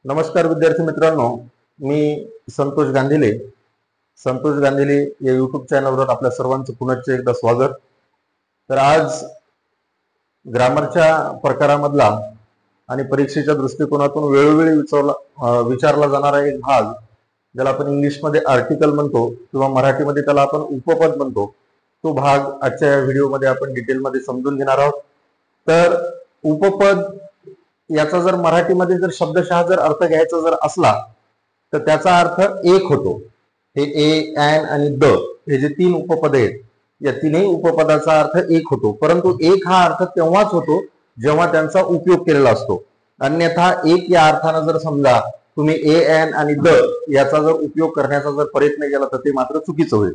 नमस्कार विद्यार्थी मित्रांनो, मी संतोष गांधीले या युट्यूब चॅनलवर आपल्या सर्वांचं पुनश्च एकदा स्वागत. तर आज ग्रामरच्या प्रकारामधला आणि परीक्षेच्या दृष्टिकोनातून वेळोवेळी विचारला जाणारा एक भाग, ज्याला आपण इंग्लिशमध्ये आर्टिकल म्हणतो किंवा मराठीमध्ये त्याला आपण उपपद म्हणतो, तो भाग आजच्या या व्हिडिओमध्ये आपण डिटेलमध्ये समजून घेणार आहोत. तर उपपद याचा जर मराठीमध्ये जर शब्दशः जर अर्थ घ्यायचा जर असला तर त्याचा अर्थ एक होतो. हे ए, एन आणि द हे जे तीन उपपद आहेत, या तीनही उपपदाचा अर्थ एक होतो. परंतु एक हा अर्थ तेव्हाच होतो जेव्हा त्यांचा उपयोग केलेला असतो. अन्यथा एक या अर्थानं जर समजा तुम्ही ए, एन आणि द याचा जर उपयोग करण्याचा जर प्रयत्न केला तर ते मात्र चुकीचं होईल.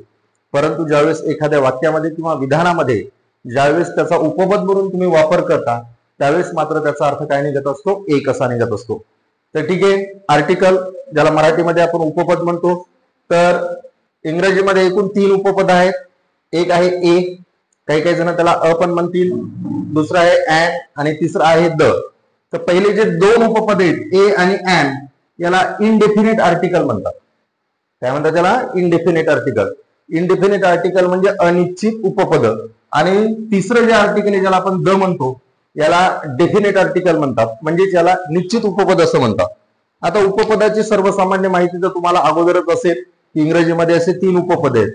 परंतु ज्यावेळेस एखाद्या वाक्यामध्ये किंवा विधानामध्ये ज्यावेळेस त्याचा उपपद म्हणून तुम्ही वापर करता त्यावेळेस मात्र त्याचा अर्थ काय निघत असतो, एक असा निघत असतो. तर ठीक आहे, आर्टिकल ज्याला मराठीमध्ये आपण उपपद म्हणतो. तर इंग्रजीमध्ये एकूण तीन उपपद आहेत. एक आहे ए, काही काही जण त्याला अ पण म्हणतील, दुसरं आहे एन आणि तिसरं आहे द. तर पहिले जे दोन उपपद आहेत ए आणि एन, याला इनडेफिनिट आर्टिकल म्हणतात. काय म्हणतात त्याला? Indefinite article. इनडेफिनिट आर्टिकल म्हणजे अनिश्चित उपपद. आणि तिसरं जे आर्टिकल आहे ज्याला आपण द म्हणतो, याला डेफिनेट आर्टिकल म्हणतात, म्हणजे याला निश्चित उपपद असं म्हणतात. आता उपपदाची सर्वसामान्य माहिती तर तुम्हाला अगोदरच असेल की इंग्रजीमध्ये असे तीन उपपद आहेत.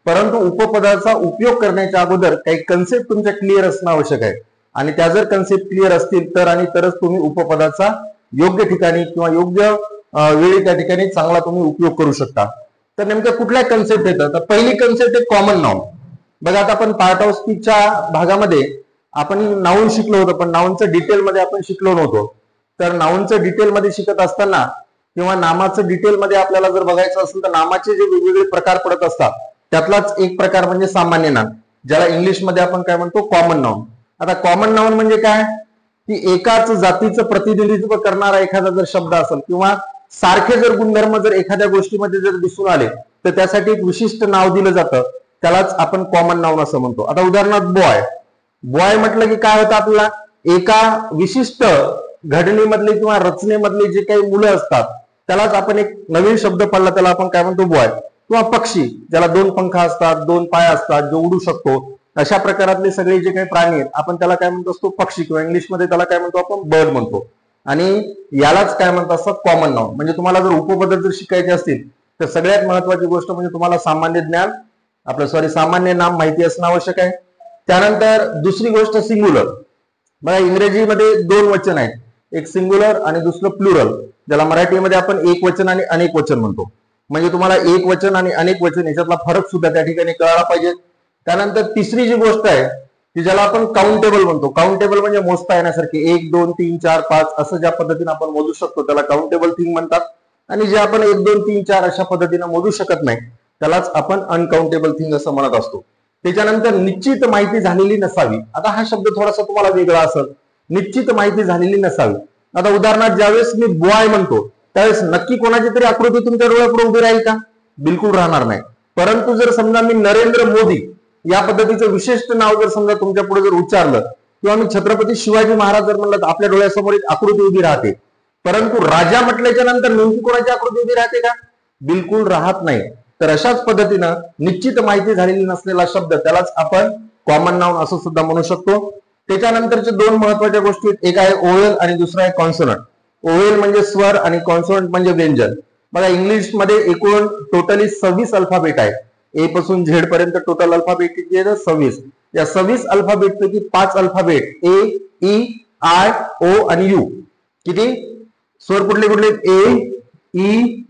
परंतु उपपदाचा उपयोग करण्याच्या अगोदर काही कन्सेप्ट तुमच्या क्लिअर असणं आवश्यक आहे. आणि त्या जर कन्सेप्ट क्लिअर असतील तर आणि तरच तुम्ही उपपदाचा योग्य ठिकाणी किंवा योग्य वेळी त्या ठिकाणी चांगला तुम्ही उपयोग करू शकता. तर नेमक्या कुठल्या कन्सेप्ट येतात? तर पहिली कन्सेप्ट आहे कॉमन नाउन. बघा, आता आपण पार्ट ऑफ स्पीचच्या भागामध्ये आपण नाउन शिकलो होतो, पण नाउनचं डिटेलमध्ये आपण शिकलो नव्हतो. तर नाउनचं डिटेलमध्ये शिकत असताना किंवा नामाचं डिटेलमध्ये आपल्याला जर बघायचं असेल तर नामाचे जे वेगवेगळे प्रकार पडत असतात त्यातलाच एक प्रकार म्हणजे सामान्य नाम, ज्याला इंग्लिशमध्ये आपण काय म्हणतो, कॉमन नाउन. आता कॉमन नाउन म्हणजे काय की एकाच जातीचं प्रतिनिधित्व करणारा एखादा जर शब्द असेल किंवा सारखे जर गुणधर्म जर एखाद्या गोष्टीमध्ये जर दिसून आले तर त्यासाठी एक विशिष्ट नाव दिलं जातं, त्यालाच आपण कॉमन नाउन असं म्हणतो. आता उदाहरणार्थ बॉय. बॉय म्हटलं की काय होतं, आपल्याला एका विशिष्ट घडणीमधले किंवा रचनेमधले जे काही मुलं असतात त्यालाच आपण एक नवीन शब्द पडला त्याला आपण काय म्हणतो, बॉय. किंवा पक्षी, ज्याला दोन पंख असतात, दोन पाय असतात, जो उडू शकतो, अशा प्रकारातले सगळे जे काही प्राणी आहेत आपण त्याला काय म्हणतो असतो, पक्षी, किंवा इंग्लिशमध्ये त्याला काय म्हणतो आपण, बर्ड म्हणतो. आणि यालाच काय म्हणतात असतात, कॉमन नाउन. म्हणजे तुम्हाला जर उपपद जर शिकायचे असतील तर सगळ्यात महत्वाची गोष्ट म्हणजे तुम्हाला सामान्य नाम माहिती असणं आवश्यक आहे. त्यानंतर दुसरी गोष्ट सिंग्युलर. बघा, इंग्रजीमध्ये दोन वचन आहेत, एक सिंग्युलर आणि दुसरं प्लुरल, ज्याला मराठीमध्ये आपण एक वचन आणि अनेक वचन म्हणतो. म्हणजे तुम्हाला एक वचन आणि अनेक वचन याच्यातला फरक सुद्धा त्या ठिकाणी कळायला पाहिजे. त्यानंतर तिसरी जी गोष्ट आहे की ज्याला आपण काउंटेबल म्हणतो. काउंटेबल म्हणजे मोजता येण्यासारखे 1 2 3 4 5 असं ज्या पद्धतीने आपण मोजू शकतो त्याला काउंटेबल थिंग म्हणतात. आणि जे आपण 1 2 3 4 अशा पद्धतीने मोजू शकत नाही त्यालाच आपण अनकाउंटेबल थिंग असं म्हणत असतो. त्याच्यानंतर निश्चित माहिती झालेली नसावी. आता हा शब्द थोडासा तुम्हाला वेगळा असेल, निश्चित माहिती झालेली नसावी. आता उदाहरणार्थ ज्यावेळेस मी बॉय म्हणतो त्यावेळेस नक्की कोणाची तरी आकृती तुमच्या डोळ्यापुढे उभी राहील का? बिलकुल राहणार नाही. परंतु जर समजा मी नरेंद्र मोदी या पद्धतीचं विशिष्ट नाव जर समजा तुमच्या पुढे जर उच्चारलं किंवा मी छत्रपती शिवाजी महाराज जर म्हणलं तर आपल्या डोळ्यासमोर एक आकृती उभी राहते. परंतु राजा म्हटल्याच्या नंतर नेमकी कोणाची आकृती उभी राहते का? बिलकुल राहत नाही. तर अशाच पद्धतीनं निश्चित माहिती झालेली नसलेला शब्द त्यालाच आपण कॉमन नाउन असं सुद्धा म्हणू शकतो. त्याच्यानंतरच्या दोन महत्वाच्या गोष्टी, एक आहे ओवेल आणि दुसरा आहे कॉन्सोनंट. ओवेल म्हणजे स्वर आणि कॉन्सोनंट म्हणजे व्यंजन. बघा, इंग्लिशमध्ये एकूण टोटली 26 अल्फाबेट आहे. ए पासून झेड पर्यंत टोटल अल्फाबेट किती आहे? 26. या 26 अल्फाबेट पैकी 5 अल्फाबेट ए, ई, आय, ओ आणि यू. किती स्वर कुठले कुठले? ए, ई,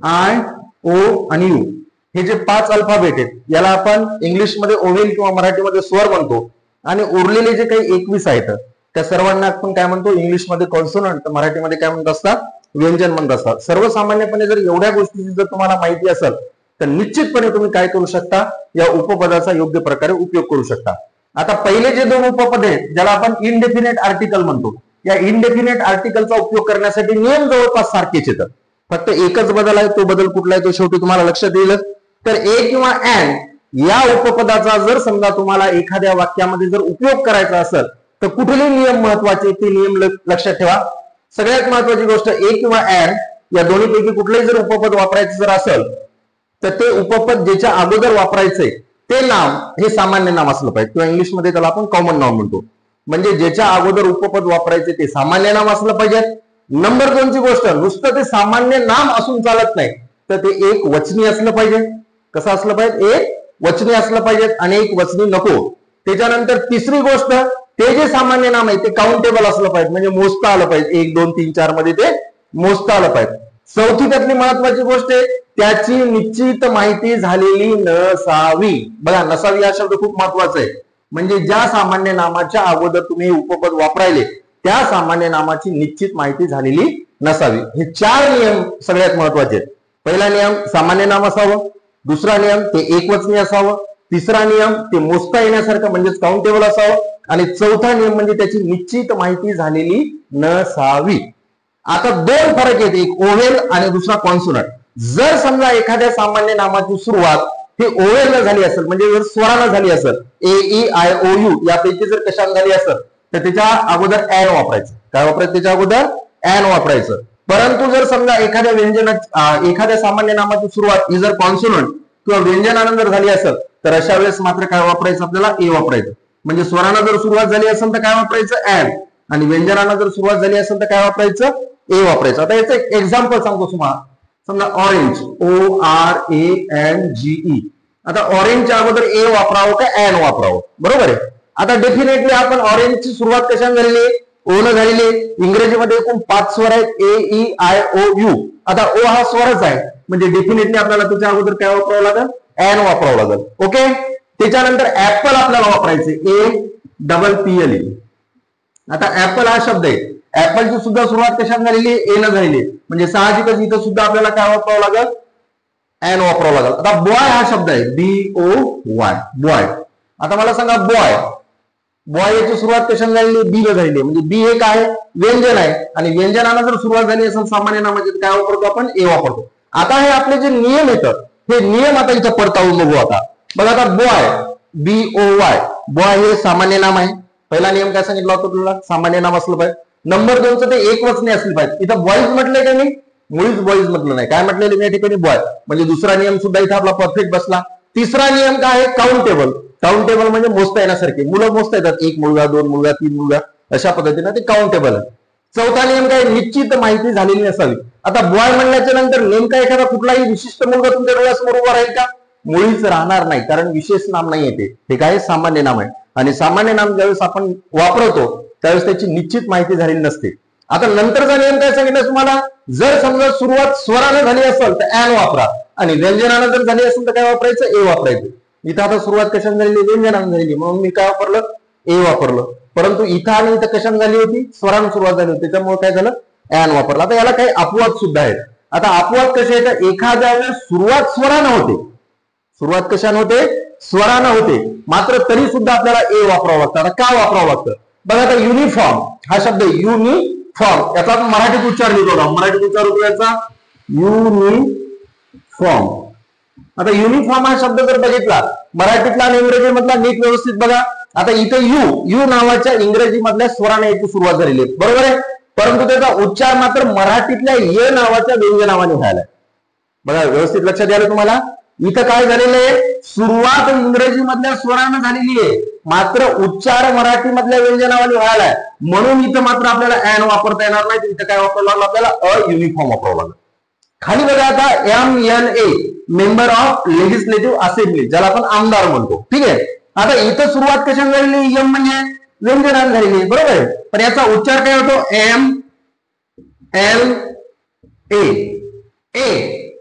आय, ओ आणि यू. हे जे 5 अल्फाबेट आहेत याला आपण इंग्लिशमध्ये ओवेल किंवा मराठीमध्ये स्वर म्हणतो. आणि उरलेले जे काही 21 आहेत त्या सर्वांना आपण काय म्हणतो, इंग्लिशमध्ये कॉन्सोनंट, मराठीमध्ये काय म्हणत असतात, व्यंजन म्हणत असतात. सर्वसामान्यपणे जर एवढ्या गोष्टीची जर तुम्हाला माहिती असेल तर निश्चितपणे तुम्ही काय करू शकता, या उपपदाचा योग्य प्रकारे उपयोग करू शकता. आता पहिले जे दोन उपपद आहेत ज्याला आपण इनडेफिनेट आर्टिकल म्हणतो, या इनडेफिनेट आर्टिकलचा उपयोग करण्यासाठी नियम जवळपास सारखेच येतात. फक्त एकच बदल आहे, तो बदल कुठला आहे तो शेवटी तुम्हाला लक्षात येईल. तर ए किंवा एन या उपपदाचा जर समजा तुम्हाला एखाद्या वाक्यामध्ये जर उपयोग करायचा असेल तर कुठले नियम महत्वाचे ते नियम लक्षात ठेवा. सगळ्यात महत्वाची गोष्ट ए किंवा अँड या दोन्हीपैकी कुठलंही जर उपपद वापरायचं जर असेल तर ते उपपद ज्याच्या अगोदर वापरायचंय ते नाम हे सामान्य नाम असलं पाहिजे किंवा इंग्लिशमध्ये त्याला आपण कॉमन नाम म्हणतो. म्हणजे ज्याच्या अगोदर उपपद वापरायचे ते सामान्य नाम असलं पाहिजे. नंबर 2 ची गोष्ट, नुसतं ते सामान्य नाम असून चालत नाही तर ते एक वचनी असलं पाहिजे. कसं असलं पाहिजे? एक वचनी असलं पाहिजे आणि एक वचनी नको. त्याच्यानंतर तिसरी गोष्ट, ते जे सामान्य नाम आहे ते काउंटेबल असलं पाहिजे, म्हणजे मोजता आलं पाहिजे. 1 2 3 4 मध्ये ते मोजता आलं पाहिजे. चौथी त्यातली महत्वाची गोष्ट आहे, त्याची निश्चित माहिती झालेली नसावी. बघा, नसावी हा शब्द खूप महत्वाचा आहे. म्हणजे ज्या सामान्य नामाच्या अगोदर तुम्ही हे उपपद वापरायले त्या सामान्य नामाची निश्चित माहिती झालेली नसावी. हे 4 नियम सगळ्यात महत्वाचे आहेत. पहिला नियम, सामान्य नाम असावं. दुसरा नियम, ते एकवचनी असावं. तिसरा नियम, ते मोजता येण्यासारखं म्हणजेच काउंटेबल असावं. आणि चौथा नियम म्हणजे त्याची निश्चित माहिती झालेली नसावी. आता 2 फरक आहेत, एक ओव्हेल आणि दुसरा कॉन्सोनंट. जर समजा एखाद्या सामान्य नामाची सुरुवात हे ओव्हेल झाली असेल, म्हणजे जर स्वरानं झाली असेल, ए ई आय ओ यू यापैकी जर कशाने झाली असेल तर त्याच्या अगोदर ॲन वापरायचं. काय वापरायचं? त्याच्या अगोदर ॲन वापरायचं. परंतु जर समजा एखाद्या सामान्य नामाची सुरुवात ही जर कॉन्सोनंट किंवा व्यंजनानं जर झाली असेल तर अशा वेळेस मात्र काय वापरायचं? आपल्याला ए वापरायचं. म्हणजे स्वरानं जर सुरुवात झाली असेल तर काय वापरायचं? ॲन. आणि व्यंजनानं जर सुरुवात झाली असेल तर काय वापरायचं? ए वापरायचं. आता याचं एक एक्झाम्पल सांगतो तुम्हाला. समजा ऑरेंज, ORANGE. आता ऑरेंजच्या अगोदर ए वापरावं का ॲन वापरावं? बरोबर आहे. आता डेफिनेटली आपण ऑरेंजची सुरुवात कशाने झालेली? ओ न झालेली. इंग्रजीमध्ये एकूण 5 स्वर आहेत, AEIOU. आता ओ हा स्वरच आहे, म्हणजे डेफिनेटली आपल्याला त्याच्या अगोदर काय वापरावं लागेल? ॲन वापरावं लागेल. ओके. त्याच्यानंतर ऍपल आपल्याला वापरायचे, APPLE. आता ऍपल हा शब्द आहे, ऍपलची सुद्धा सुरुवात कशाने झालेली? ए न झालेली. म्हणजे साहजिकच इथं सुद्धा आपल्याला काय वापरावं लागेल? ॲन वापरावं लागेल. आता बॉय हा शब्द आहे, BOY, बॉय. आता मला सांगा, बॉय याची सुरुवात कशाने झालेली? बी न झालेली. म्हणजे बी हे काय? व्यंजन आहे. आणि व्यंजनानं जर सुरुवात झाली असेल सामान्य नामाची काय वापरतो आपण? ए वापरतो. आता हे आपले जे नियम येतात हे नियम आता इथं पडताळून बघू. आता बघा, आता बॉय, BOY, बॉय हे सामान्य नाम आहे. पहिला नियम काय सांगितला होता तुला? सामान्य नाम असलं पाहिजे. नंबर 2चं ते एकवचनी असलं पाहिजे. इथं बॉईज म्हटलंय का? मी मुळीच बॉईज म्हटलं नाही. काय म्हटलेलं मी या ठिकाणी? बॉय. म्हणजे दुसरा नियम सुद्धा इथं आपला परफेक्ट बसला. तिसरा नियम काय आहे? काउंटेबल. काउंटेबल म्हणजे मोजता येण्यासारखे. मुलं मोजता येतात, 1 मुलगा, 2 मुलगा, 3 मुलगा, अशा पद्धतीने ते काउंटेबल आहे. चौथा नियम काय? निश्चित माहिती झालेली नसावी. आता बॉय म्हणल्याच्या नंतर नेमका एखादा कुठलाही विशिष्ट मुलगा तुमच्या डोळ्यासमोर उभा राहील का? मुळीच राहणार नाही, कारण विशेष नाम नाही येते. हे काय? सामान्य नाम आहे. आणि सामान्य नाम ज्यावेळेस आपण वापरतो त्यावेळेस त्याची निश्चित माहिती झालेली नसते. आता नंतरचा नियम काय सांगितलं तुम्हाला? जर समजा सुरुवात स्वरानं झाली असेल तर ॲन वापरा, आणि व्यंजनानं जर झाली असेल तर काय वापरायचं? ए वापरायचं. इथं आता सुरुवात कशाने झालेली? व्यंजनानं झालेली, म्हणून मी काय वापरलं? ए वापरलं. परंतु इथं आणि इथं कशाने झाली होती? स्वरानं सुरुवात झाली होती, त्याच्यामुळे काय झालं? ॲन वापरलं. आता याला काही अपवाद सुद्धा आहेत. आता अपवाद कसे आहेत? एखाद्या वेळेस सुरुवात स्वरानं होते. सुरुवात कशाने होते? स्वरानं होते, मात्र तरी सुद्धा आपल्याला ए वापरावं लागतं. आता का वापरावं लागतं? बघा, आता युनिफॉर्म हा शब्द आहे, युनिफॉर्म, याचा आपण मराठीत उच्चार लिहितो. मराठीत उच्चार होतो याचा युनिफॉर्म. आता युनिफॉर्म हा शब्द जर बघितला मराठीतला आणि इंग्रजी मधला नीट व्यवस्थित बघा. आता इथे यू नावाच्या इंग्रजी मधल्या स्वराने याची सुरुवात झालेली आहे, बरोबर आहे. परंतु त्याचा उच्चार मात्र मराठीतल्या य नावाच्या व्यंजनावाने व्हायला. बघा, व्यवस्थित लक्षात द्यायला तुम्हाला. इथं काय झालेलं आहे? सुरुवात इंग्रजी मधल्या स्वरानं झालेली आहे, मात्र उच्चार मराठी मधल्या व्यंजनावाने व्हायला. म्हणून इथं मात्र आपल्याला ॲन वापरता येणार नाही. इथं काय वापरावं लागलं? आपल्याला युनिफॉर्म वापरावं लागलं. खाली बघा, आता MNA, member of legislative assembly, ज्याला आपण आमदार म्हणतो. ठीक आहे. आता इथं सुरुवात कशाने झालेली? एम म्हणजे व्यंजनाने झालेली, बरोबर आहे. पण याचा उच्चार काय होतो? MLA.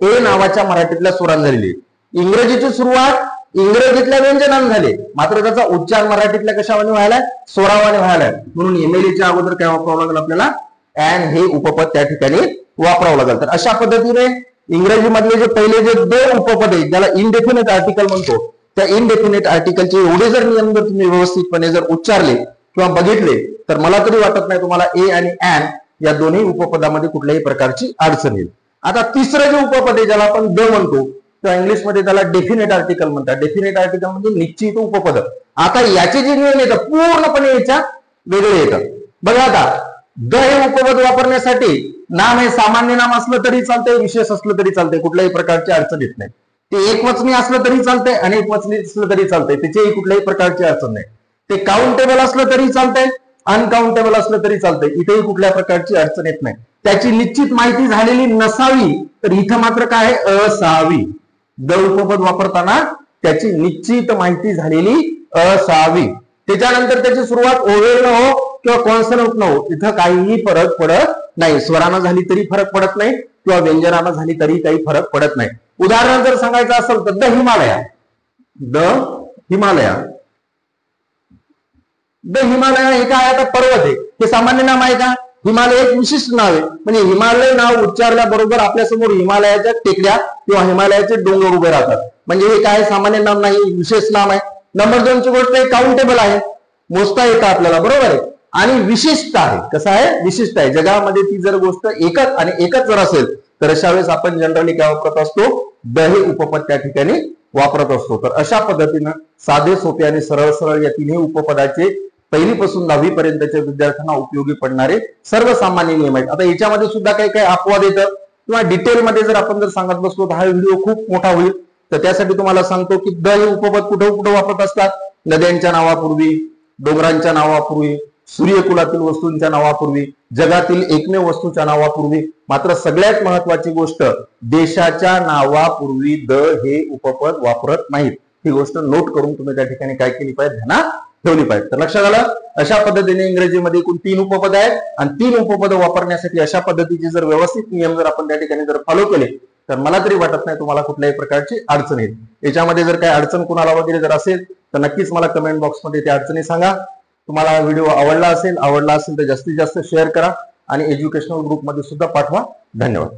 ए नावाच्या मराठीतल्या स्वराने झालेली. इंग्रजीची सुरुवात इंग्रजीतल्या व्यंजनाने झाली, मात्र त्याचा उच्चार मराठीतल्या कशावाने व्हायलाय? स्वरावाने व्हायलाय. म्हणून MLAच्या अगोदर काय वापरावं लागेल? आपल्याला ॲन हे उपपद त्या ठिकाणी वापरावं लागेल. तर अशा पद्धतीने इंग्रजी मधले जे पहिले जे 2 उपपद आहेत, ज्याला इनडेफिनेट आर्टिकल म्हणतो, त्या इनडेफिनेट आर्टिकलचे एवढे जर नियम जर तुम्ही व्यवस्थितपणे जर उच्चारले किंवा बघितले तर मला तरी वाटत नाही तुम्हाला ए आणि ॲन या दोन्ही उपपदामध्ये कुठल्याही प्रकारची अडचण येईल. आता तिसरं जे उपपद आहे ज्याला आपण द म्हणतो, तर इंग्लिशमध्ये त्याला डेफिनेट आर्टिकल म्हणतात. डेफिनेट आर्टिकल म्हणजे निश्चित उपपद. आता याचे जे नियम येतात पूर्णपणे याच्या वेगळे येतात. बघा, आता द हे उपपद वापरण्यासाठी नाम हे सामान्य नाम असलं तरी चालतंय, विशेष असलं तरी चालतंय, कुठल्याही प्रकारची अडचण येत नाही. ते एकवचनी असलं तरी चालतंय आणि एकवचनी असलं तरी चालतंय, त्याच्याही कुठल्याही प्रकारची अडचण नाही. ते काउंटेबल असलं तरी चालतंय, अनकाउंटेबल असलं तरी चालतंय, इथेही कुठल्या प्रकारची अडचण येत नाही. त्याची निश्चित माहिती झालेली नसावी तर इथं मात्र काय असावी. द उपपद वापरताना त्याची निश्चित माहिती झालेली असावी. त्याच्यानंतर त्याची सुरुवात ओवेल न हो किंवा कॉन्सनंट न हो, इथं काहीही फरक पडत नाही. स्वरानं झाली तरी फरक पडत नाही किंवा व्यंजनानं झाली तरी काही फरक पडत नाही. उदाहरण जर सांगायचं असेल तर the Himalaya, the Himalaya, the Himalaya हे काय आता पर्वत आहे, हे सामान्य नाम आहे का? हिमालय एक विशिष्ट नाव आहे. म्हणजे हिमालय नाव उच्चारल्याबरोबर आपल्यासमोर हिमालयाच्या टेकड्या किंवा हिमालयाचे डोंगर उभे राहतात. म्हणजे हे काय सामान्य नाम नाही, विशेष नाम आहे. नंबर 2 ची गोष्ट आहे काउंटेबल आहे, मोजता येतं आपल्याला, बरोबर आहे. आणि विशिष्ट आहे. कसं आहे? विशिष्ट आहे. जगामध्ये ती जर गोष्ट एकच आणि एकच जर असेल तर अशा वेळेस आपण जनरली काय वापरत असतो? द हे उपपद त्या ठिकाणी वापरत असतो. तर अशा पद्धतीनं साधे सोपे आणि सरळ सरळ या तिन्ही उपपदाचे पहिलीपासून 10वी पर्यंतच्या विद्यार्थ्यांना उपयोगी पडणारे सर्वसामान्य नियम आहेत. आता याच्यामध्ये सुद्धा काही काही अपवाद येतं किंवा डिटेलमध्ये जर आपण जर सांगत बसलो तर हा व्हिडिओ खूप मोठा होईल. तर त्यासाठी तुम्हाला सांगतो की द हे उपपद कुठं कुठं वापरत असतात? नद्यांच्या नावापूर्वी, डोंगरांच्या नावापूर्वी, सूर्यकुलातील वस्तूंच्या नावापूर्वी, जगातील एकमेव वस्तूच्या नावापूर्वी. मात्र सगळ्यात महत्वाची गोष्ट, देशाच्या नावापूर्वी द हे उपपद वापरत नाहीत. ही गोष्ट नोट करून तुम्ही त्या ठिकाणी काय केली पाहिजे? ध्यानात ठेवली पाहिजे. तर लक्षात आलं? अशा पद्धतीने इंग्रजीमध्ये एकूण 3 उपपद आहेत आणि 3 उपपद वापरण्यासाठी अशा पद्धतीचे जर व्यवस्थित नियम जर आपण त्या ठिकाणी जर फॉलो केले तर मला तरी वाटत नाही तुम्हाला कुठल्याही प्रकारची अडचण येईल. याच्यामध्ये जर काही अडचण कुणाला वगैरे जर असेल तर नक्कीच मला कमेंट बॉक्समध्ये त्या अडचणी सांगा. तुम्हाला व्हिडिओ आवडला असेल तर जास्तीत जास्त शेअर करा आणि एज्युकेशनल ग्रुपमध्ये सुद्धा पाठवा. धन्यवाद.